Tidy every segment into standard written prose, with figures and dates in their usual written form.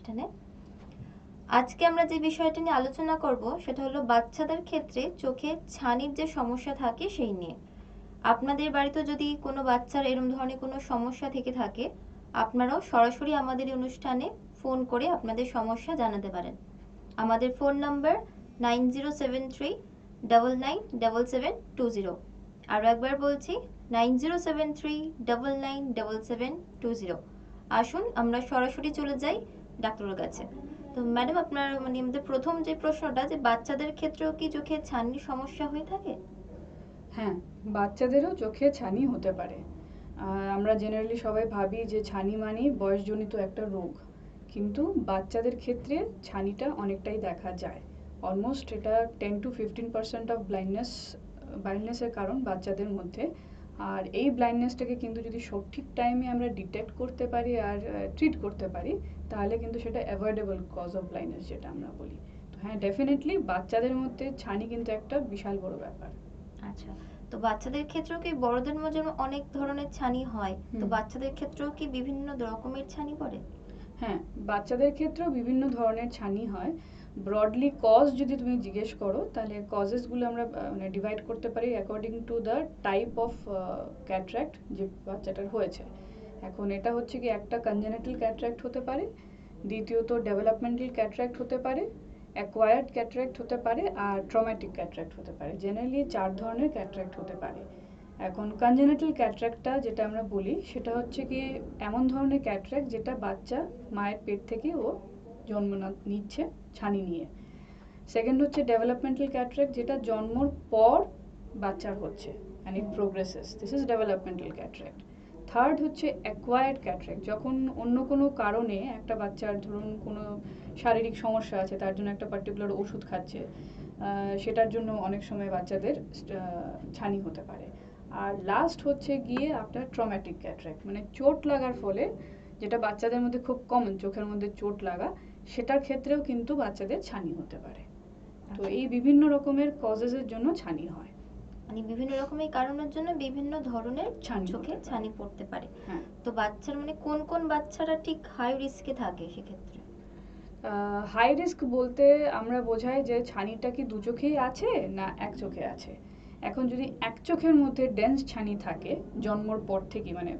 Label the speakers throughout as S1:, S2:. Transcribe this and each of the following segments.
S1: অনুষ্ঠানে। আজকে আমরা যে বিষয়টা নিয়ে আলোচনা করব সেটা হলো বাচ্চাদের ক্ষেত্রে চোখে ছানির যে সমস্যা থাকে সেই নিয়ে। আপনাদের বাড়িতে যদি কোনো বাচ্চার এরকম ধরনের কোনো সমস্যা থেকে থাকে, আপনারাও সরাসরি আমাদের এই অনুষ্ঠানে ফোন করে আপনাদের সমস্যা জানাতে পারেন। আমাদের ফোন নাম্বার 9073 997720। আরও একবার বলছি 9073 997720। আসুন আমরা সরাসরি চলে যাই ডাক্তারের কাছে। তো ম্যাডাম, আপনার আমাদের প্রথম যে প্রশ্নটা, যে বাচ্চাদের ক্ষেত্রেও কি চোখে ছানির সমস্যা হয়ে থাকে?
S2: হ্যাঁ, বাচ্চাদেরও চোখে ছানি হতে পারে। আমরা জেনারেলি সবাই ভাবি যে ছানি মানেই বয়সজনিত একটা রোগ, কিন্তু বাচ্চাদের ক্ষেত্রে ছানিটা অনেকটাই দেখা যায়। অলমোস্ট এটা 10 to 15% অফ ব্লাইন্ডনেসের কারণ বাচ্চাদের মধ্যে। আর এই ব্লাইন্ডনেসটাকে কিন্তু যদি সঠিক টাইমে আমরা ডিটেক্ট করতে পারি আর ট্রিট করতে পারি, তাহলে কিন্তু সেটা অ্যাভয়েডেবল কজ অফ ব্লাইন্ডনেস যেটা আমরা বলি। তো হ্যাঁ, ডেফিনেটলি বাচ্চাদের মধ্যে ছানি কিন্তু একটা বিশাল বড় ব্যাপার।
S1: আচ্ছা, তো বাচ্চাদের ক্ষেত্রেও কি বড়দের মধ্যে যেমন অনেক ধরনের ছানি হয়, তো বাচ্চাদের ক্ষেত্রেও কি বিভিন্ন রকমের ছানি পড়ে?
S2: হ্যাঁ, বাচ্চাদের ক্ষেত্রেও বিভিন্ন ধরনের ছানি হয়। ব্রডলি কজ যদি তুমি জিজ্ঞেস করো, তাহলে কজেসগুলো আমরা মানে ডিভাইড করতে পারি according to the type of cataract যে বাচ্চাটার হয়েছে। এখন এটা হচ্ছে কি, একটা কনজেনিটাল ক্যাটরাক্ট হতে পারে, দ্বিতীয়ত ডেভেলপমেন্টাল ক্যাটরাক্ট হতে পারে, অ্যাকোয়ার্ড ক্যাটরাক্ট হতে পারে, আর ট্রমাটিক ক্যাটরাক্ট হতে পারে। জেনারেলি 4 ধরনের ক্যাটরাক্ট হতে পারে। এখন কনজেনিটাল ক্যাটরাক্টটা যেটা আমরা বলি, সেটা হচ্ছে কি এমন ধরনের ক্যাটরাক্ট যেটা বাচ্চা মায়ের পেট থেকে ও জন্ম নিচ্ছে ছানি নিয়ে। সেকেন্ড হচ্ছে ডেভেলপমেন্টাল ক্যাটরাক্ট, যেটা জন্মর পর বাচ্চার হচ্ছে, and it progresses, this is developmental cataract. Third হচ্ছে অ্যাকোয়ার্ড ক্যাটরাক্ট, যখন অন্য কোনো কারণে একটা বাচ্চার, ধরুন কোনো শারীরিক সমস্যা আছে, তার জন্য একটা পার্টিকুলার ওষুধ খাচ্ছে, সেটার জন্য অনেক সময় বাচ্চাদের ছানি হতে পারে। আর লাস্ট হচ্ছে গিয়ে আপনার ট্রমাটিক ক্যাটরাক্ট, মানে চোট লাগার ফলে, যেটা বাচ্চাদের মধ্যে খুব কমন, চোখের মধ্যে চোট লাগা, সেটার ক্ষেত্রেও কিন্তু বাচ্চাদের ছানি হতে পারে। তো এই বিভিন্ন রকমের কজেসের জন্য ছানি হয়,
S1: মানে বিভিন্ন রকমের কারণের জন্য বিভিন্ন ধরনের চোখে ছানি পড়তে পারে।
S2: হ্যাঁ।
S1: তো বাচ্চার কোন কোন বাচ্চারা ঠিক হাই রিস্কে থাকে সেক্ষেত্রে?
S2: হাই রিস্ক বলতে আমরা বোঝাই যে ছানিটা কি দু চোখেই আছে না এক চোখে আছে। এখন যদি এক চোখের মধ্যে ডেন্স ছানি থাকে জন্মর পর থেকে, মানে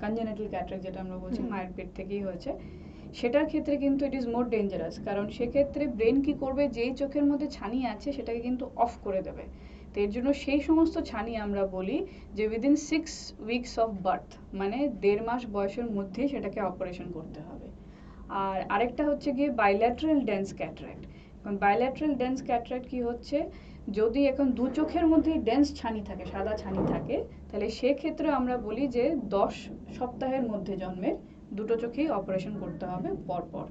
S2: কনজেনিটাল ক্যাটরাক্ট যেটা আমরা বলছি, মায়ের পেট থেকেই হয়েছে, সেটার ক্ষেত্রে কিন্তু ইট ইজ মোর ডেঞ্জারাস। কারণ সেক্ষেত্রে ব্রেন কি করবে, যেই চোখের মধ্যে ছানি আছে সেটাকে কিন্তু অফ করে দেবে। তো এর জন্য সেই সমস্ত ছানি আমরা বলি যে উইদিন 6 weeks অফ বার্থ, মানে 1.5 মাস বয়সের মধ্যেই সেটাকে অপারেশন করতে হবে। আর আরেকটা হচ্ছে গিয়ে বাইল্যাটারাল ডেন্স ক্যাটারাক্ট। এখন বাইল্যাটারাল ডেন্স ক্যাটারাক্ট কি হচ্ছে, যদি এখন দু চোখের মধ্যেই ডেন্স ছানি থাকে, সাদা ছানি থাকে, তাহলে সেক্ষেত্রে আমরা বলি যে 10 সপ্তাহের মধ্যে জন্মের দুটো চোখেই অপারেশন করতে হবে পরপর।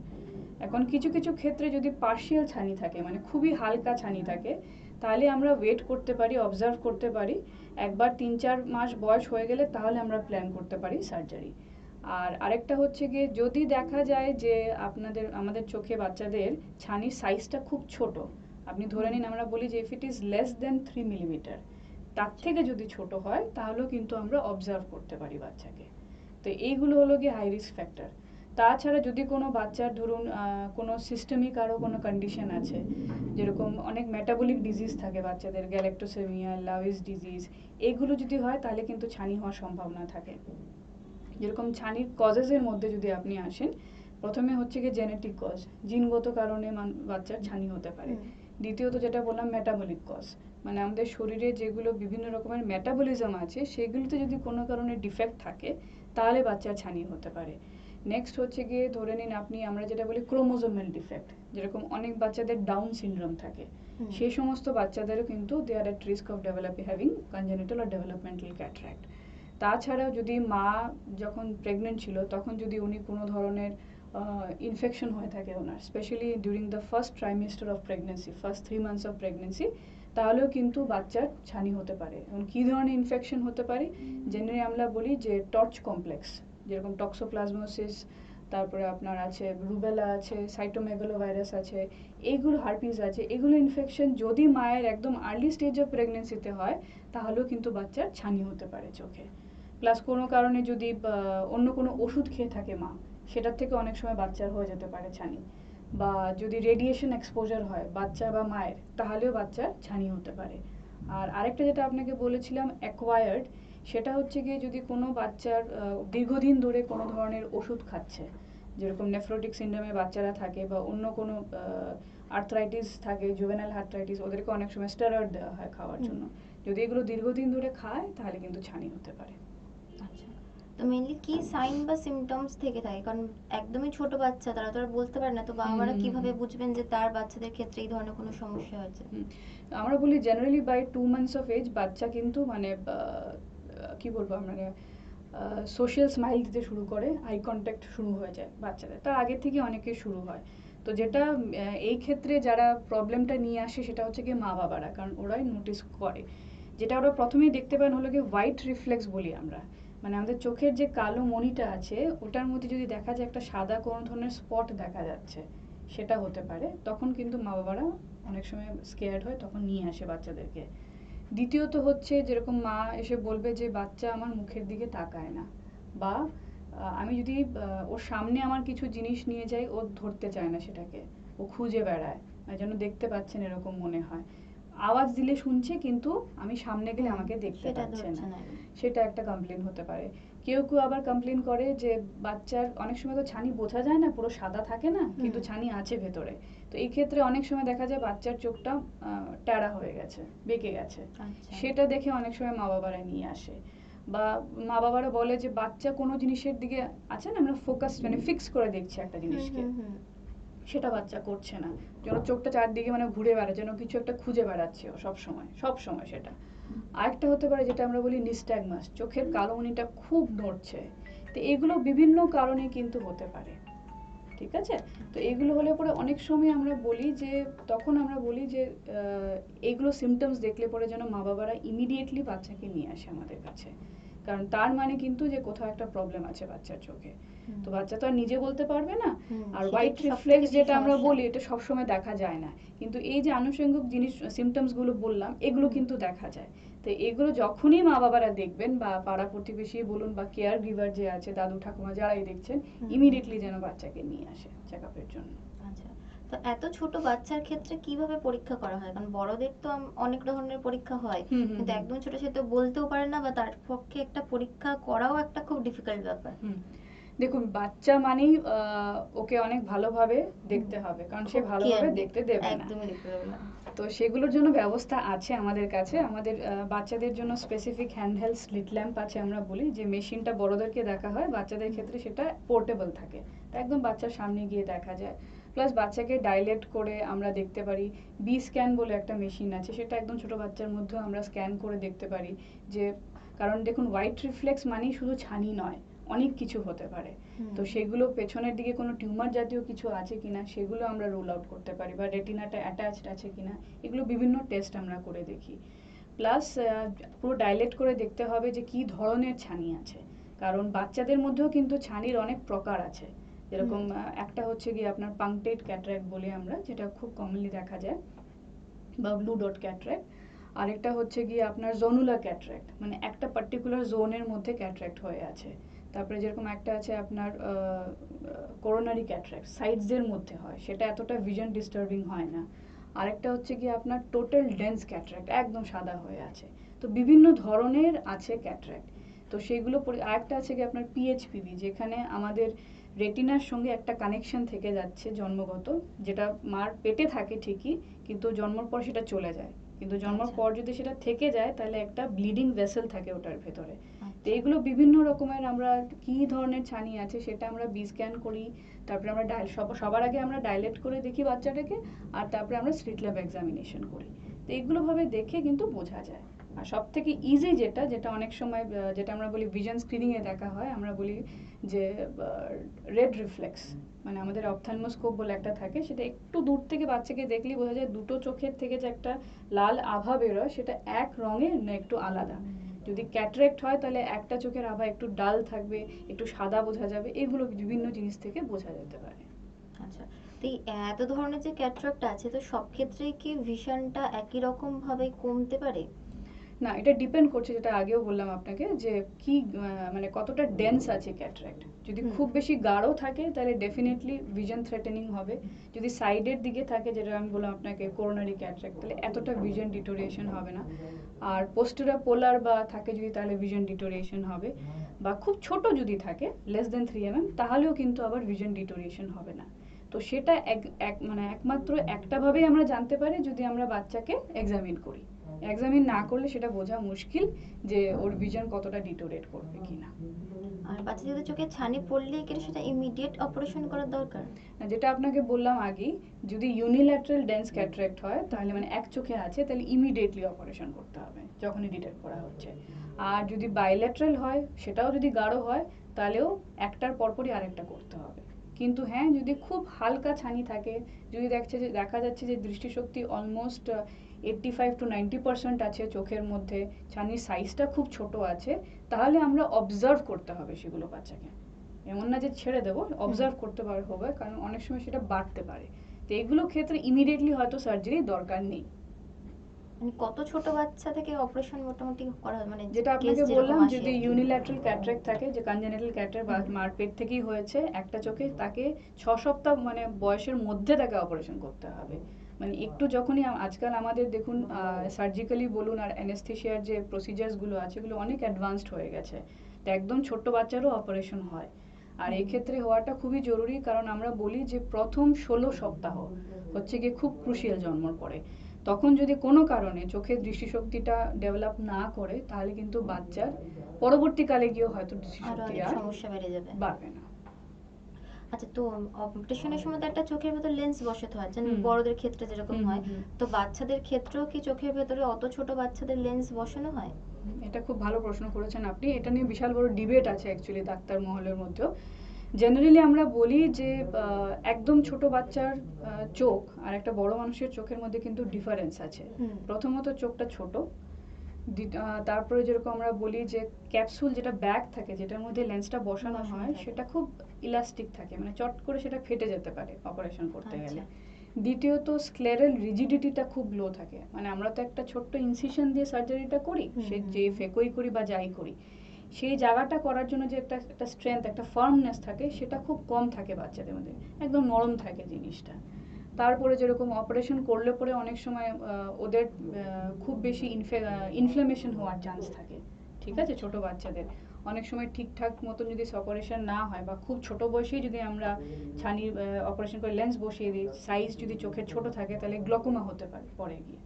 S2: এখন কিছু কিছু ক্ষেত্রে যদি পার্শিয়াল ছানি থাকে, মানে খুবই হালকা ছানি থাকে, তাহলে আমরা ওয়েট করতে পারি, অবজার্ভ করতে পারি, একবার 3-4 মাস বয়স হয়ে গেলে তাহলে আমরা প্ল্যান করতে পারি সার্জারি। আর আরেকটা হচ্ছে গিয়ে, যদি দেখা যায় যে আমাদের চোখে বাচ্চাদের ছানির সাইজটা খুব ছোট, আপনি ধরে নিন, আমরা বলি যে if it is less than 3 millimetre, তার থেকে যদি ছোট হয়, তাহলেও কিন্তু আমরা অবজার্ভ করতে পারি বাচ্চাকে। তো এইগুলো হলো গিয়ে হাই রিস্ক ফ্যাক্টর। তাছাড়া যদি কোনো বাচ্চার, ধরুন কোনো সিস্টেমিক আরও কোনো কন্ডিশন আছে, যেরকম অনেক মেটাবলিক ডিজিজ থাকে বাচ্চাদের, গ্যালাক্টোসেমিয়া, লাউইস ডিজিজ, এগুলো যদি হয়, তাহলে কিন্তু ছানি হওয়ার সম্ভাবনা থাকে। যেরকম ছানির কজেসের মধ্যে যদি আপনি আসেন, প্রথমে হচ্ছে গিয়ে জেনেটিক কজ, জিনগত কারণে বাচ্চার ছানি হতে পারে। দ্বিতীয়ত যেটা বললাম, মেটাবলিক কজ, মানে আমাদের শরীরে যেগুলো বিভিন্ন রকমের মেটাবলিজম আছে, সেগুলোতে যদি কোনো কারণে ডিফেক্ট থাকে, তাহলে বাচ্চার ছানি হতে পারে। নেক্সট হচ্ছে গিয়ে, ধরে নিন আপনি, আমরা যেটা বলি ক্রোমোজোমাল ডিফেক্ট, যেরকম অনেক বাচ্চাদের ডাউন সিনড্রোম থাকে, সেই সমস্ত বাচ্চাদেরও কিন্তু they are at risk of having congenital or developmental cataract. তাছাড়াও যদি মা যখন প্রেগনেন্ট ছিল, তখন যদি উনি কোনো ধরনের ইনফেকশন হয়ে থাকে ওনার, specially during the first trimester of pregnancy, first 3 months of pregnancy, তাহলেও কিন্তু বাচ্চার ছানি হতে পারে। এবং কী ধরনের ইনফেকশন হতে পারে, জেনারেলি আমরা বলি যে টর্চ কমপ্লেক্স, যেরকম টক্সোপ্লাজমোসিস, তারপরে আপনার আছে রুবেলা আছে, সাইটোমেগালো ভাইরাস আছে, এইগুলো, হারপিস আছে, এগুলো ইনফেকশন যদি মায়ের একদম আর্লি স্টেজ অফ প্রেগনেন্সিতে হয়, তাহলেও কিন্তু বাচ্চার ছানি হতে পারে চোখে। প্লাস কোনো কারণে যদি অন্য কোনো ওষুধ খেয়ে থাকে মা, সেটার থেকে অনেক সময় বাচ্চার হয়ে যেতে পারে ছানি। বা যদি রেডিয়েশন এক্সপোজার হয় বাচ্চা বা মায়ের, তাহলেও বাচ্চার ছানি হতে পারে। আর আরেকটা যেটা আপনাকে বলেছিলাম অ্যাকোয়ায়ার্ড, সেটা হচ্ছে গিয়ে যদি কোনো বাচ্চার দীর্ঘদিন ধরে কোনো ধরনের ওষুধ খাচ্ছে, যেরকম নেফ্রোটিক সিন্ড্রোমে বাচ্চারা থাকে বা অন্য কোনো আর্থ্রাইটিস থাকে, জুভেনাইল আর্থ্রাইটিস, ওদেরকে অনেক সময় স্টেরয়েড দেওয়া হয় খাওয়ার জন্য। যদি এগুলো দীর্ঘদিন ধরে খায় তাহলে কিন্তু ছানি হতে পারে।
S1: আচ্ছা, তো মেইনলি কি সাইন বা সিমটমস থেকে থাকে? কারণ একদমই ছোট বাচ্চা, তারা তো আর বলতে পারে না, তো বাবা মারা কিভাবে বুঝবেন যে তার বাচ্চাদের ক্ষেত্রে এই ধরনের কোনো সমস্যা হয়েছে?
S2: আমরা বলি generally by 2 months of age বাচ্চা কিন্তু মানে কি বলবো আমরা, সোশ্যাল স্মাইল দিতে শুরু করে, আই কন্ট্যাক্ট শুরু হয়ে যায় বাচ্চাদের, তার আগে থেকে অনেকের শুরু হয়। তো যেটা এই ক্ষেত্রে যারা প্রবলেমটা নিয়ে আসে সেটা হচ্ছে কি মা বাবারা, কারণ ওরাই নোটিস করে। যেটা ওরা প্রথমেই দেখতে পান হলো কি হোয়াইট রিফ্লেক্স বলি আমরা, মানে আমাদের চোখের যে কালো মণিটা আছে ওটার মধ্যে যদি দেখা যায় একটা সাদা কোনো ধরনের স্পট দেখা যাচ্ছে, সেটা হতে পারে। তখন কিন্তু মা বাবারা অনেক সময় স্কেয়ার্ড হয়, তখন নিয়ে আসে বাচ্চাদেরকে। দ্বিতীয়ত হচ্ছে যেরকম মা এসে বলবে যে বাচ্চা আমার মুখের দিকে তাকায় না, বা আমি যদি ওর সামনে আমার কিছু জিনিস নিয়ে যাই ও ধরতে চায় না সেটাকে, ও খুঁজে বেড়ায়, মানে যেন দেখতে পাচ্ছেন এরকম মনে হয়। আওয়াজ দিলে শুনছে কিন্তু আমি সামনে গেলে আমাকে দেখতে
S1: সেটা
S2: পাচ্ছে
S1: ধরছে
S2: না,
S1: না।
S2: সেটা একটা কমপ্লেন হতে পারে। কেউ কেউ আবার কমপ্লেন করে যে বাচ্চার অনেক সময় তো ছানি বোঝা যায় না, পুরো সাদা থাকে না, কিন্তু ছানি আছে ভেতরে। তো এই ক্ষেত্রে অনেক সময় দেখা যায় বাচ্চার চোখটা ট্যাড়া হয়ে গেছে, বেঁকে গেছে,
S1: আচ্ছা।
S2: সেটা দেখে অনেক সময় মা বাবারা নিয়ে আসে। বা মা বাবারা বলে যে বাচ্চা কোনো জিনিসের দিকে আছে না, আমরা ফোকাস মানে ফিক্স করে দেখছি একটা জিনিসকে, সেটা বাচ্চা করছে না, যেন চোখটা চারদিকে মানে ঘুরে বেড়ায়, যেন কিছু একটা খুঁজে বেড়াচ্ছে ও সব সময় সব সময়। সেটা আরেকটা হতে পারে যেটা আমরা বলি নিস্ট্যাগমাস, চোখের কালো মণিটা খুব নড়ছে। তো এগুলো বিভিন্ন কারণে কিন্তু হতে পারে, ঠিক আছে? তো এগুলো হলে পরে অনেক সময় আমরা বলি যে, তখন আমরা বলি যে এইগুলো সিমটমস দেখলে পরে যেন মা বাবারা ইমিডিয়েটলি বাচ্চাকে নিয়ে আসে আমাদের কাছে, কারণ তার মানে কিন্তু যে কোথাও একটা প্রবলেম আছে বাচ্চার চোখে। তো বাচ্চা তো আর নিজে বলতে পারবে না। আর হোয়াইট রিফ্লেক্স যেটা আমরা বলি এটা সবসময় দেখা যায় না, কিন্তু এই যে আনুষঙ্গিক জিনিস সিমটমস গুলো বললাম এগুলো কিন্তু দেখা যায়। তো এগুলো যখনই মা বাবারা দেখবেন, বা পাড়া প্রতিবেশী বলুন বা কেয়ার গিভার যে আছে, দাদু ঠাকুমা যারাই দেখছেন, ইমিডিয়েটলি যেন বাচ্চাকে নিয়ে আসে চেক আপের জন্য।
S1: আচ্ছা, তো এত ছোট বাচ্চার ক্ষেত্রে কিভাবে পরীক্ষা করা হয়? কারণ বড়দের তো অনেক ধরনের পরীক্ষা হয়, কিন্তু একদম ছোট সে তো বলতেও পারে না, বা তার পক্ষে একটা পরীক্ষা করাও একটা খুব ডিফিকাল্ট ব্যাপার।
S2: দেখুন বাচ্চা মানেই ওকে অনেক ভালোভাবে দেখতে হবে, কারণ সে ভালোভাবে দেখতে দেবে না,
S1: একদমই দেখতে দেবে না।
S2: তো সেগুলোর জন্য ব্যবস্থা আছে আমাদের কাছে। আমাদের বাচ্চাদের জন্য স্পেসিফিক হ্যান্ডহেল্ড স্লিট ল্যাম্প আছে, আমরা বলি যে মেশিনটা বড়দেরকে দেখা হয়, বাচ্চাদের ক্ষেত্রে সেটা পোর্টেবল থাকে, তো একদম বাচ্চার সামনে গিয়ে দেখা যায়। প্লাস বাচ্চাকে ডাইলেট করে আমরা দেখতে পারি। বি স্ক্যান বলে একটা মেশিন আছে, সেটা একদম ছোট বাচ্চার মধ্যেও আমরা স্ক্যান করে দেখতে পারি যে, কারণ দেখুন হোয়াইট রিফ্লেক্স মানেই শুধু ছানি নয়, অনেক কিছু হতে পারে। তো সেগুলো পেছনের দিকে কোনো টিউমার জাতীয় কিছু আছে কিনা সেগুলো আমরা রুল আউট করতে পারি, বা রেটিনাটা অ্যাটাচড আছে কিনা, এগুলো বিভিন্ন টেস্ট আমরা করে দেখি। প্লাস পুরো ডাইলেট করে দেখতে হবে যে কি ধরনের ছানি আছে, কারণ বাচ্চাদের মধ্যেও কিন্তু ছানির অনেক প্রকার আছে। যেরকম একটা হচ্ছে গিয়ে আপনার পাংক্টেড ক্যাটারাক্ট বলি আমরা, যেটা খুব কমনলি দেখা যায়, বা ব্লু ডট ক্যাটারাক্ট। আরেকটা হচ্ছে গিয়ে আপনার জোনুলার ক্যাটারাক্ট, মানে একটা পার্টিকুলার জোনের মধ্যে ক্যাটারাক্ট হয়ে আছে। তারপরে যেরকম একটা আছে আপনার করোনারি ক্যাটারাক্ট, সাইডসের মধ্যে হয়, সেটা এতটা ভিশন ডিস্টার্বিং হয় না। আরেকটা হচ্ছে গিয়ে আপনার টোটাল ডেন্স ক্যাটারাক্ট, একদম সাদা হয়ে আছে। তো বিভিন্ন ধরনের আছে ক্যাটারাক্ট। তো সেগুলো আরেকটা আছে কি আপনার পিএইচপিভি, যেখানে আমাদের রেটিনার সঙ্গে একটা কানেকশন থেকে যাচ্ছে জন্মগত, যেটা মার পেটে থাকে ঠিকই, কিন্তু জন্মের পর সেটা চলে যায়। কিন্তু জন্মের পর যদি সেটা থেকে যায় তাহলে একটা ব্লিডিং ভেসেল থাকে ওটার ভেতরে। তো এইগুলো বিভিন্ন রকমের, আমরা কি ধরনের ছানি আছে সেটা আমরা বি স্ক্যান করি, তারপরে আমরা সবার আগে আমরা ডাইলেট করে দেখি বাচ্চাটাকে, আর তারপরে আমরা স্লিট ল্যাব এক্সামিনেশন করি। তো এইগুলো ভাবে দেখে কিন্তু বোঝা যায়। আর সব থেকে ইজি যেটা যেটা অনেক সময় যেটা আমরা বলি ভিশন স্ক্রিনিং এ দেখা হয়, আমরা বলি যে রেড রিফ্লেক্স, মানে আমাদের অপথ্যালমোস্কোপ বলে একটা থাকে, সেটা একটু দূর থেকে বাচ্চাকে দেখলেই বোঝা যায় দুটো চোখের থেকে যে একটা লাল আভা বেরোয় সেটা এক রঙের না একটু আলাদা। যদি ক্যাটারাক্ট হয় তাহলে একটা চোখের আভা একটু ডাল থাকবে, একটু সাদা বোঝা যাবে, এগুলো বিভিন্ন জিনিস থেকে বোঝা যেতে পারে।
S1: আচ্ছা, তো এই এত ধরনের যে ক্যাটারাক্ট আছে, তো সব ক্ষেত্রেই কি ভিশনটা একই রকম ভাবে কমতে পারে?
S2: না, এটা ডিপেন্ড করছে, যেটা আগেও বললাম আপনাকে, যে কি মানে কতটা ডেন্স আছে ক্যাটারাক্ট। যদি
S1: হুম।
S2: খুব বেশি গাঢ় থাকে তাহলে ডেফিনেটলি ভিশন থ্রেটেনিং হবে। যদি সাইডের দিকে থাকে, যেটা আমি বললাম আপনাকে কোরোনারি ক্যাটারাক্ট, তাহলে এতটা ভিশন ডিটোরিয়েশন হবে না। আর পোস্টেরা পোলার বা থাকে যদি, তাহলে ভিশন ডিটোরিয়েশন হবে। বা খুব ছোট যদি থাকে লেস দেন 3 mm, তাহলেও কিন্তু আবার ভিশন ডিটোরিয়েশন হবে না। তো সেটা মানে একমাত্র একটা ভাবেই আমরা জানতে পারি, যদি আমরা বাচ্চাকে এক্সামিন করি। এক্সামিন না করলে সেটা বোঝা মুশকিল যে ওর ভিশন কতটা ডিটোরেট করবে কিনা।
S1: আর বাচ্চাদের চোখে ছানি পড়লেই কি সেটা ইমিডিয়েট অপারেশন করার দরকার?
S2: যেটা আপনাকে বললাম আগেই, যদি ইউনিল্যাটারাল ডেন্স ক্যাটারাক্ট হয়, তাহলে মানে এক চোখে আছে, তাহলে ইমিডিয়েটলি অপারেশন করতে হবে যখনই ডিটেক্ট করা হচ্ছে। আর যদি বাইল্যাটারাল হয়, সেটাও যদি গাঢ় হয়, তাহলেও একটার পরপরই আরেকটা করতে হবে। কিন্তু হ্যাঁ, যদি খুব হালকা ছানি থাকে, যদি দেখা যাচ্ছে যে দৃষ্টিশক্তি অলমোস্ট 85 to 90% আছে চোখের মধ্যে, ছানির সাইজটা খুব ছোট আছে, তাহলে আমরা অবজার্ভ করতে হবে সেগুলো বাচ্চাকে। এমন না যে ছেড়ে দেবো, অবজার্ভ করতে হবে, কারণ অনেক সময় সেটা বাড়তে পারে। তো এগুলো ক্ষেত্রে ইমিডিয়েটলি হয়তো সার্জারি দরকার নেই।
S1: মানে কত ছোট বাচ্চা থেকে অপারেশন মোটামুটি করা মানে
S2: যেটা
S1: কেস
S2: আপনাকে
S1: যেরকম
S2: বললাম,
S1: আসে
S2: যদি
S1: আর কি?
S2: ইউনিল্যাটারাল ক্যাটারাক্ট থাকে, যে কনজেনিটাল ক্যাটারাক্ট বা মার পেট থেকেই হয়েছে একটা চোখে, তাকে 6 সপ্তাহ মানে বয়সের মধ্যে তাকে অপারেশন করতে হবে। মানে একটু যখনই আজকাল আমাদের দেখুন সার্জিক্যালি বলুন আর অ্যানেস্থেশিয়ার যে প্রসিজারসগুলো আছে, এগুলো অনেক অ্যাডভান্সড হয়ে গেছে। তো একদম ছোট্ট বাচ্চারও অপারেশন হয়। আর এই ক্ষেত্রে হওয়াটা খুবই জরুরি, কারণ আমরা বলি যে প্রথম 16 সপ্তাহ হচ্ছে গিয়ে খুব ক্রুশিয়াল জন্মর পরে। তখন যদি কোনো কারণে চোখের দৃষ্টিশক্তিটা ডেভেলপ না করে, তাহলে কিন্তু বাচ্চার পরবর্তীকালে গিয়েও হয়তো
S1: আরো
S2: দৃষ্টিশক্তি
S1: অনেক
S2: আর
S1: সমস্যা বেড়ে যাবে।
S2: বাড়বে না।
S1: আচ্ছা, তো অপারেশনের সময় তো একটা চোখের ভেতর লেন্স বসাতে হয়, যেমন
S2: হুম
S1: বড়দের ক্ষেত্রে যেরকম
S2: হুম
S1: হয়।
S2: হুম হুম।
S1: তো বাচ্চাদের ক্ষেত্রেও কি চোখের ভেতরে অত ছোট বাচ্চাদের লেন্স বসানো হয়?
S2: এটা খুব ভালো প্রশ্ন করেছেন আপনি। এটা নিয়ে বিশাল বড় ডিবেট আছে অ্যাকচুয়ালি ডাক্তার মহলের মধ্যেও। জেনারেলি আমরা বলি যে একদম ছোট বাচ্চার চোখ আর একটা বড় মানুষের চোখের মধ্যে কিন্তু ডিফারেন্স আছে।
S1: হুম।
S2: প্রথমত চোখটা ছোট, তারপরে যেরকম আমরা বলি যে ক্যাপসুল যেটা ব্যাগ থাকে, যেটার মধ্যে লেন্সটা বসানো
S1: বসানো
S2: হয়,
S1: থাকে।
S2: সেটা খুব ইলাস্টিক থাকে, মানে চট করে সেটা ফেটে যেতে পারে অপারেশন করতে
S1: আচ্ছা।
S2: গেলে। দ্বিতীয়ত স্ক্লেরাল রিজিডিটিটা খুব লো থাকে, মানে আমরা তো একটা ছোট্ট ইনসিশন দিয়ে সার্জারিটা করি,
S1: হুম,
S2: সে
S1: হুম,
S2: যে
S1: হুম।
S2: ফেকোই করি বা যাই করি, সেই জায়গাটা করার জন্য যে একটা একটা স্ট্রেংথ, একটা ফার্মনেস থাকে, সেটা খুব কম থাকে বাচ্চাদের মধ্যে, একদম নরম থাকে জিনিসটা। তারপরে যেরকম অপারেশন করলে পরে অনেক সময় ওদের খুব বেশি ইনফ্লামেশন হওয়ার চান্স থাকে, ঠিক আছে, ছোট বাচ্চাদের। অনেক সময় ঠিকঠাক মতন যদি অপারেশন না হয়, বা খুব ছোট বয়সেই যদি আমরা ছানির অপারেশন করে লেন্স বসিয়ে দিই, সাইজ যদি চোখের ছোট থাকে, তাহলে গ্লকোমা হতে পারে পরে গিয়ে।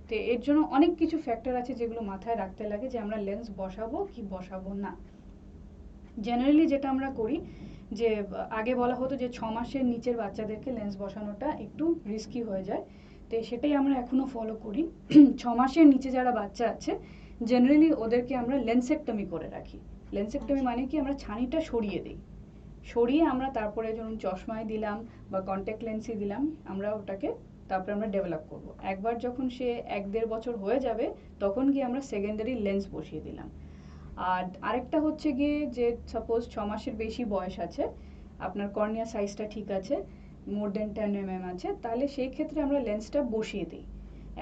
S2: তো এর জন্য অনেক কিছু ফ্যাক্টর আছে যেগুলো মাথায় রাখতে লাগে, যে আমরা লেন্স বসাবো কি বসাবো না। জেনারেলি যেটা আমরা করি, যে আগে বলা হতো যে 6 মাসের নিচের বাচ্চাদেরকে লেন্স বসানোটা একটু রিস্কি হয়ে যায়, তো সেটাই আমরা এখনো ফলো করি। 6 মাসের নিচে যারা বাচ্চা আছে, জেনারেলি ওদেরকে আমরা লেন্সেক্টমি করে রাখি। লেন্সেক্টমি মানে কি, আমরা ছানিটা সরিয়ে দিই, সরিয়ে আমরা তারপরে যখন চশমায় দিলাম বা কন্ট্যাক্ট লেন্সই দিলাম, আমরা ওটাকে তারপরে আমরা ডেভেলপ করব। একবার যখন সে 1-1.5 বছর হয়ে যাবে, তখন গিয়ে আমরা সেকেন্ডারি লেন্স বসিয়ে দিলাম। আর আরেকটা হচ্ছে গিয়ে, যে সাপোজ 6 মাসের বেশি বয়স আছে, আপনার কর্নিয়া সাইজটা ঠিক আছে, মোর দেন 10 mm আছে, তাহলে সেই ক্ষেত্রে আমরা লেন্সটা বসিয়ে দিই।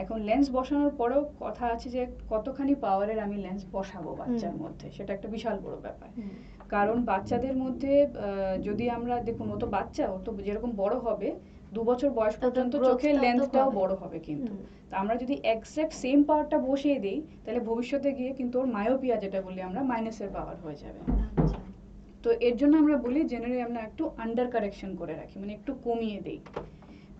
S2: এখন লেন্স বসানোর পরেও কথা আছে যে কতখানি পাওয়ারের আমি লেন্স বসাবো বাচ্চার মধ্যে, সেটা একটা বিশাল বড় ব্যাপার। কারণ বাচ্চাদের মধ্যে যদি আমরা দেখুন, ও তো বাচ্চা, ও তো যেরকম বড় হবে, 2 বছর বয়স পর্যন্ত চোখের লেন্থটাও বড় হবে কিন্তু। তো আমরা যদি এক্সাক্ট সেম পাওয়ারটা বসিয়ে দিই, তাহলে ভবিষ্যতে গিয়ে কিন্তু ওর মায়োপিয়া, যেটা বলি আমরা, মাইনাসের পাওয়ার হয়ে যাবে। তো এর জন্য আমরা বলি জেনারেলি আমরা একটু আন্ডার কারেকশন করে রাখি, মানে একটু কমিয়ে দিই।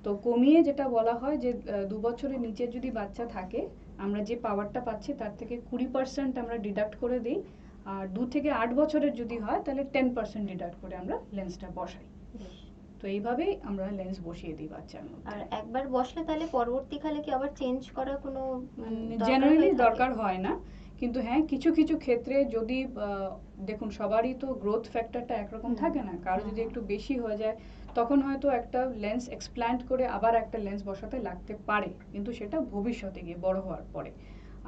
S2: তো কমিয়ে যেটা বলা হয় যে 2 বছরের নিচে যদি বাচ্চা থাকে, আমরা যে পাওয়ারটা পাচ্ছি তার থেকে 20% আমরা ডিডাক্ট করে দিই। আর 2 থেকে 8 বছরের যদি হয়, তাহলে 10% ডিডাক্ট করে আমরা লেন্সটা বসাই। তো এইভাবেই আমরা লেন্স বসিয়ে দিই বাচ্চার মধ্যে।
S1: আর একবার বসলে তাহলে পরবর্তীকালে কি আবার চেঞ্জ করার কোনো
S2: জেনারেলি দরকার হয় না, কিন্তু হ্যাঁ, কিছু কিছু ক্ষেত্রে যদি দেখুন, সবারই তো গ্রোথ ফ্যাক্টরটা একরকম থাকে না, কারো যদি একটু বেশি হয়ে যায়, তখন হয়তো একটা লেন্স এক্সপ্ল্যান্ট করে আবার একটা লেন্স বসাতে লাগতে পারে, কিন্তু সেটা ভবিষ্যতে গিয়ে বড় হওয়ার পরে।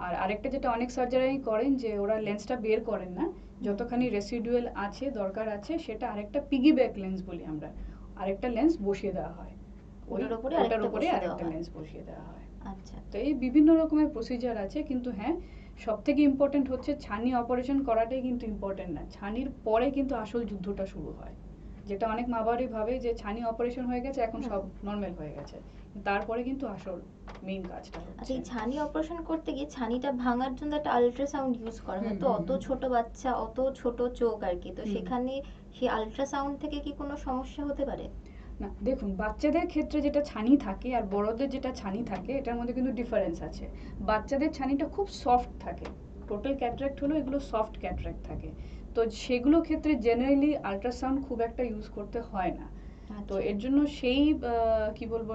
S2: আর আরেকটা যেটা অনেক সার্জারি করেন, যে ওরা লেন্সটা বের করেন না, যতখানি রেসিডুয়াল আছে দরকার আছে, সেটা আরেকটা পিগি ব্যাক লেন্স বলি আমরা, আরেকটা লেন্স বসিয়ে দেওয়া হয়, ওটার উপরে আরেকটা লেন্স বসিয়ে দেওয়া হয়।
S1: আচ্ছা।
S2: তো এই বিভিন্ন রকমের প্রসিজার আছে, কিন্তু হ্যাঁ, সব থেকে ইম্পর্টেন্ট হচ্ছে ছানি অপারেশন করাটাই কিন্তু ইম্পর্টেন্ট না, ছানির পরে কিন্তু আসল যুদ্ধটা শুরু হয়, যেটা অনেক মা বাবারই ভাবে যে ছানি অপারেশন হয়ে গেছে এখন সব নর্মাল হয়ে গেছে, তারপরে কিন্তু আসল মেইন কাজটা
S1: আচ্ছা,
S2: হচ্ছে।
S1: এই ছানি অপারেশন করতে গিয়ে ছানিটা ভাঙার জন্য একটা আল্ট্রাসাউন্ড ইউজ করা হয়, তো অত ছোট বাচ্চা, অত ছোট চোখ আর কি, তো সেখানে সেই আল্ট্রাসাউন্ড থেকে কি কোনো সমস্যা হতে পারে?
S2: না দেখুন, বাচ্চাদের ক্ষেত্রে যেটা ছানি থাকে আর বড়দের যেটা ছানি থাকে এটার মধ্যে কিন্তু ডিফারেন্স আছে। বাচ্চাদের ছানিটা খুব সফট থাকে, টোটাল ক্যাটারাক্ট হলো এগুলো সফট ক্যাটারাক্ট থাকে, তো সেগুলো ক্ষেত্রে জেনারেলি আল্ট্রাসাউন্ড খুব একটা ইউজ করতে হয় না। তো
S1: আচ্ছা,
S2: এর জন্য সেই কি বলবো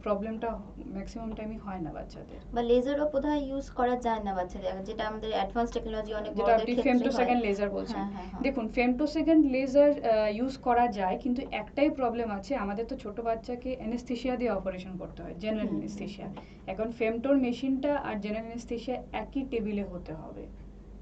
S2: প্রবলেমটা ম্যাক্সিমাম টাইমই হয় না বাচ্চাদের।
S1: বা লেজারও বোধহয় ইউজ করা যায় না বাচ্চাদের, যেটা আমাদের অ্যাডভান্স টেকনোলজি অনেক
S2: যেটা
S1: বড়দের
S2: আপনি
S1: ক্ষেত্রে হয়।
S2: ফেমটোসেকেন্ড লেজার বলছেন,
S1: হ্যাঁ, হ্যাঁ, হ্যাঁ।
S2: দেখুন ফেমটোসেকেন্ড লেজার ইউজ করা যায়, কিন্তু একটাই প্রবলেম আছে, আমাদের তো ছোট বাচ্চাকে অ্যানেস্থেশিয়া দিয়ে অপারেশন করতে হয়, জেনারেল
S1: হুম, হুম,
S2: অ্যানেস্থেশিয়া।
S1: হুম।
S2: এখন ফেমটোর মেশিনটা আর জেনারেল অ্যানেস্থেশিয়া একই টেবিলে হতে হবে,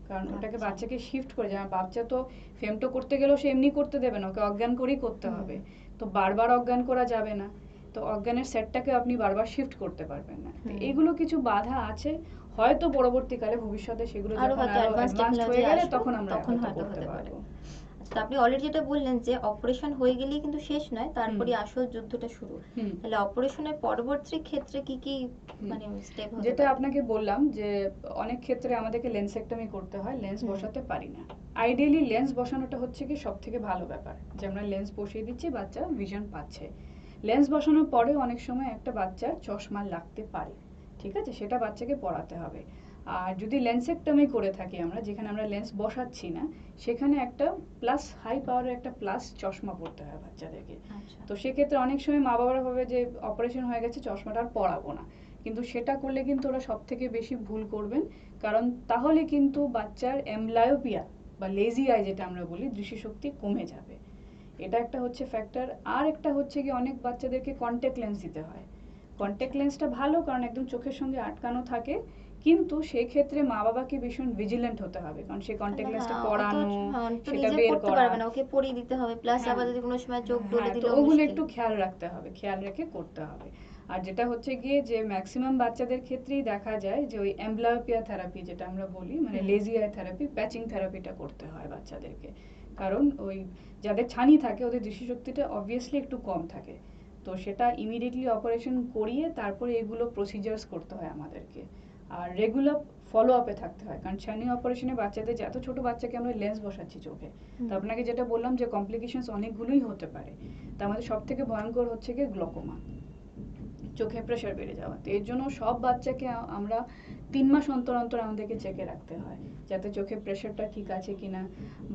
S2: কারণ ওটাকে
S1: আচ্ছা।
S2: বাচ্চাকে শিফট করে যায়, বাচ্চা তো ফেমটো করতে গেলেও সে এমনি করতে দেবে না, ওকে অজ্ঞান করেই করতে
S1: হুম।
S2: হবে, তো বারবার অজ্ঞান করা যাবে না, তো অজ্ঞানের সেটটাকে আপনি বারবার শিফট করতে পারবেন না, তো
S1: হুম।
S2: এগুলো কিছু বাধা আছে, হয়তো পরবর্তীকালে ভবিষ্যতে সেগুলো
S1: আরো
S2: যখন
S1: হয়তো
S2: আরো
S1: অ্যাডভান্স
S2: অ্যাডভান্সড
S1: টেকনোলজি
S2: হয়ে গেলে
S1: আসবে,
S2: তখন আমরা
S1: তখন
S2: হয়তো
S1: হয়তো
S2: করতে
S1: হতে পারে।
S2: পারবো।
S1: আচ্ছা, তো আপনি অলরেডি যেটা বললেন যে অপারেশন হয়ে গেলেই কিন্তু শেষ নয়,
S2: হুম
S1: তারপরে আসল যুদ্ধটা শুরু।
S2: হুম
S1: তাহলে অপারেশনের পরবর্তী ক্ষেত্রে কি কি
S2: হুম।
S1: মানে স্টেপ হতে
S2: যেটা
S1: পারে?
S2: আপনাকে বললাম যে অনেক ক্ষেত্রে আমাদেরকে লেন্সেক্টমি করতে হয়, লেন্স
S1: হুম।
S2: বসাতে পারি না। আইডিয়ালি লেন্স বসানোটা হচ্ছে কি সব থেকে ভালো ব্যাপার, যে আমরা লেন্স বসিয়ে দিচ্ছি, বাচ্চা ভিশন পাচ্ছে। লেন্স বসানোর পরে অনেক সময় একটা বাচ্চার চশমা লাগতে পারে, ঠিক আছে, সেটা বাচ্চাকে পরাতে হবে। আর যদি লেন্সেক্টমি করে থাকি আমরা, যেখানে আমরা লেন্স বসাচ্ছি না, সেখানে একটা প্লাস হাই পাওয়ারের একটা প্লাস চশমা পরতে হয় বাচ্চাদেরকে।
S1: আচ্ছা।
S2: তো সেক্ষেত্রে অনেক সময় মা বাবারা ভাবে যে অপারেশন হয়ে গেছে চশমাটা আর পরাবো না, কিন্তু সেটা করলে কিন্তু ওরা সব থেকে বেশি ভুল করবেন, কারণ তাহলে কিন্তু বাচ্চার এমব্লায়োপিয়া বা লেজি আই যেটা আমরা বলি, দৃষ্টিশক্তি কমে যাবে, এটা একটা হচ্ছে ফ্যাক্টর। আর একটা হচ্ছে কি অনেক বাচ্চাদেরকে কন্ট্যাক্ট লেন্স দিতে হয়। কন্ট্যাক্ট লেন্সটা ভালো, কারণ একদম চোখের সঙ্গে আটকানো থাকে, কিন্তু সেই ক্ষেত্রে মা বাবাকে ভীষণ ভিজিল্যান্ট হতে হবে, কারণ সেই
S1: তাহলে
S2: কন্ট্যাক্ট লেন্সটা
S1: হ্যাঁ, অত
S2: পরানো,
S1: হ্যাঁ, তো
S2: সেটা
S1: নিজে
S2: বের
S1: পড়তে
S2: করা,
S1: পারবে না, ওকে পরিয়ে দিতে হবে, প্লাস
S2: হ্যাঁ
S1: আবার যদি কোনো সময় চোখ ডলে
S2: হ্যাঁ, তো
S1: দিলেও
S2: ওগুলো
S1: মুশকিল।
S2: একটু খেয়াল রাখতে হবে, খেয়াল রেখে করতে হবে। আর যেটা হচ্ছে গিয়ে যে ম্যাক্সিমাম বাচ্চাদের ক্ষেত্রেই দেখা যায় যে ওই অ্যাম্বলিওপিয়া থেরাপি যেটা আমরা বলি, মানে
S1: হুম।
S2: লেজি আই থেরাপি, প্যাচিং থেরাপিটা করতে হয় বাচ্চাদেরকে, কারণ ওই যাদের ছানি থাকে ওদের দৃষ্টিশক্তিটা অবভিয়াসলি একটু কম থাকে, তো সেটা ইমিডিয়েটলি অপারেশন করিয়ে তারপরে এগুলো প্রসিজার্স করতে হয় আমাদেরকে। আর রেগুলার ফলো আপে থাকতে হয়, কারণ ছানি অপারেশনে বাচ্চাদের যে এত ছোট বাচ্চাকে আমরা লেন্স বসাচ্ছি চোখে, তো আপনাকে যেটা বললাম যে কমপ্লিকেশনস অনেকগুলোই হতে পারে, তার মধ্যে সব থেকে ভয়ঙ্কর হচ্ছে গিয়ে গ্লকোমা, চোখে প্রেশার বেড়ে যাওয়া, তো এর জন্য সব বাচ্চাকে আমরা 3 মাস অন্তর অন্তর আমাদেরকে চেকে রাখতে হয়, যাতে চোখের প্রেশারটা ঠিক আছে কিনা,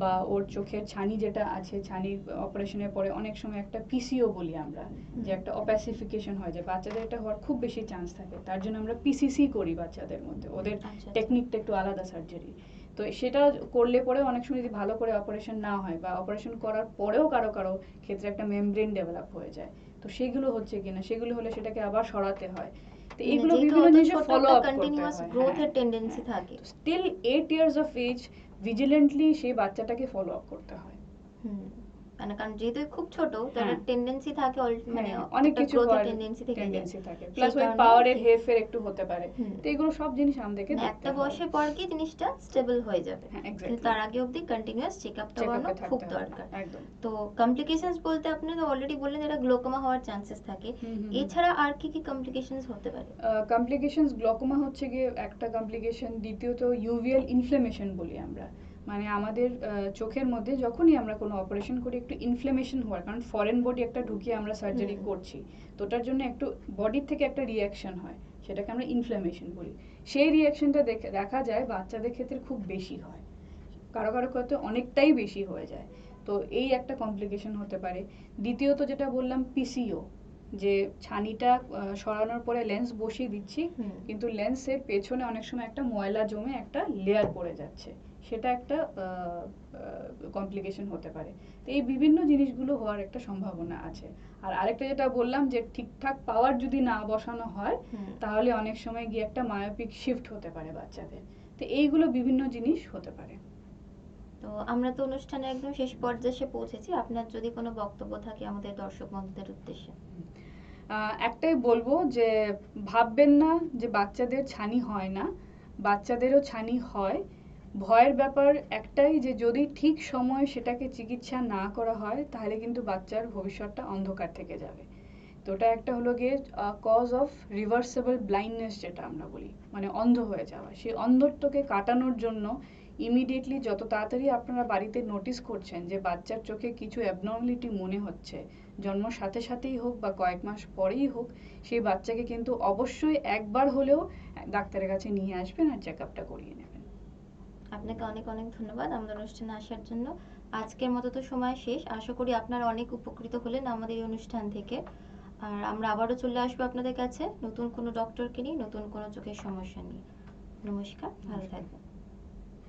S2: বা ওর চোখের ছানি যেটা আছে, ছানি অপারেশনের পরে অনেক সময় একটা পিসিও বলি আমরা, যে একটা অপ্যাসিফিকেশন হয়, যে বাচ্চাদের এটা হওয়ার খুব বেশি চান্স থাকে, তার জন্য আমরা পিসিসি করি বাচ্চাদের মধ্যে, ওদের
S1: আচ্ছা, আচ্ছা।
S2: টেকনিকটা একটু আলাদা সার্জারি, তো সেটা করলে পরে অনেক সময় যদি ভালো করে অপারেশন না হয়, বা অপারেশন করার পরেও কারো কারো ক্ষেত্রে একটা মেমব্রেন ডেভেলপ হয়ে যায়, তো সেগুলো হচ্ছে কিনা, সেগুলো হলে সেটাকে আবার সরাতে হয়, তো
S1: মানে
S2: এইগুলো
S1: যেহেতু
S2: বিভিন্ন
S1: অত
S2: জিনিসের
S1: ছোট,
S2: ফলো
S1: একটা
S2: আপ করতে
S1: কন্টিনিউয়াস
S2: হয়।
S1: গ্রোথের
S2: হ্যাঁ
S1: টেন্ডেন্সি
S2: হ্যাঁ,
S1: থাকে।
S2: তো স্টিল 8 years of age ভিজিলেন্টলি সেই বাচ্চাটাকে ফলো আপ করতে হয়।
S1: হুম। মানে কারণ যেহেতু খুব ছোট, তো
S2: হ্যাঁ
S1: একটা টেন্ডেন্সি থাকে, মানে
S2: হ্যাঁ, অনেক
S1: একটা
S2: কিছু
S1: গ্রোথের
S2: হওয়ার
S1: টেন্ডেন্সি থেকে যায়।
S2: টেন্ডেন্সি থাকে, প্লাস
S1: সেই
S2: ওই
S1: কারণে আর
S2: পাওয়ারের
S1: কি।
S2: হেরফের একটু হতে পারে,
S1: হুম।
S2: তো এগুলো সব জিনিস আমাদেরকে
S1: মানে
S2: দেখতে
S1: একটা
S2: হয়।
S1: বয়সের পর কি জিনিসটা স্টেবল হয়ে যাবে,
S2: হ্যাঁ
S1: কিন্তু
S2: এক্স্যাক্টলি,
S1: তার আগে অবধি কন্টিনিউয়াস চেকআপটা
S2: চেক
S1: করানো
S2: আপে
S1: খুব
S2: থাকতে হবে
S1: দরকার।
S2: একদম।
S1: তো কমপ্লিকেশনস বলতে আপনি তো অলরেডি বললেন এটা গ্লোকোমা হওয়ার চান্সেস থাকে,
S2: হুম হুম হুম।
S1: এছাড়া আর কি কি কমপ্লিকেশনস হতে পারে?
S2: কমপ্লিকেশনস গ্লকোমা হচ্ছে গিয়ে একটা কমপ্লিকেশন, দ্বিতীয়ত ইউভিয়াল ইনফ্লেমেশন বলি আমরা, মানে আমাদের চোখের মধ্যে যখনই আমরা কোনো অপারেশন করি একটু ইনফ্লেমেশন হওয়ার, কারণ ফরেন বডি একটা ঢুকিয়ে আমরা সার্জারি
S1: হুম।
S2: করছি, তো ওটার জন্য একটু বডির থেকে একটা রিয়াকশন হয়, সেটাকে আমরা ইনফ্লেমেশন বলি, সেই রিয়াকশনটা দেখা যায় বাচ্চাদের ক্ষেত্রে খুব বেশি হয়, কারো কারো ক্ষেত্রে অনেকটাই বেশি হয়ে যায়, তো এই একটা কমপ্লিকেশন হতে পারে। দ্বিতীয়ত যেটা বললাম পিসিও, যে ছানিটা সরানোর পরে লেন্স বসিয়ে দিচ্ছি,
S1: হুম।
S2: কিন্তু লেন্সের পেছনে অনেক সময় একটা ময়লা জমে একটা লেয়ার পড়ে যাচ্ছে, সেটা একটা কমপ্লিকেশন হতে পারে, তো এই বিভিন্ন জিনিসগুলো হওয়ার একটা সম্ভাবনা আছে। আর আরেকটা যেটা বললাম যে ঠিকঠাক পাওয়ার যদি না বসানো হয়,
S1: হুম।
S2: তাহলে অনেক সময় গিয়ে একটা মায়োপিক শিফট হতে পারে বাচ্চাদের, তো এইগুলো বিভিন্ন জিনিস হতে পারে।
S1: তো আমরা তো অনুষ্ঠানে একদম শেষ পর্যায়ে এসে পৌঁছেছি, আপনার যদি কোনো বক্তব্য থাকে আমাদের দর্শক বন্ধুদের উদ্দেশ্যে।
S2: একটাই বলবো যে ভাববেন না যে বাচ্চাদের ছানি হয় না, বাচ্চাদেরও ছানি হয়। ভয়ের ব্যাপার একটাই যে যদি ঠিক সময়ে সেটাকে চিকিৎসা না করা হয় তাহলে কিন্তু বাচ্চার ভবিষ্যৎটা অন্ধকার থেকে যাবে। তো ওটা একটা হলো গিয়ে কজ অফ রিভার্সেবল ব্লাইন্ডনেস যেটা আমরা বলি, মানে অন্ধ হয়ে যাওয়া। সেই অন্ধত্বকে কাটানোর জন্য ইমিডিয়েটলি যত তাড়াতাড়ি আপনারা বাড়িতে নোটিস করছেন যে বাচ্চার চোখে কিছু অ্যাবনর্মালিটি মনে হচ্ছে, জন্মর সাথে সাথেই হোক বা কয়েক মাস পরেই হোক, সেই বাচ্চাকে কিন্তু অবশ্যই একবার হলেও ডাক্তারের কাছে নিয়ে আসবেন আর চেক আপটা করিয়ে নেবেন।
S1: আপনাকে অনেক অনেক ধন্যবাদ আমাদের অনুষ্ঠানে আসার জন্য। আজকের মতো তো সময় শেষ। আশা করি আপনারা অনেক উপকৃত হলেন আমাদের এই অনুষ্ঠান থেকে। আর আমরা আবারও চলে আসবো আপনাদের কাছে নতুন কোনো ডক্টরকে নিয়ে, নতুন কোনো চোখের সমস্যা নিয়ে। নমস্কার, ভালো
S2: নমস্কার।
S1: থাকবেন।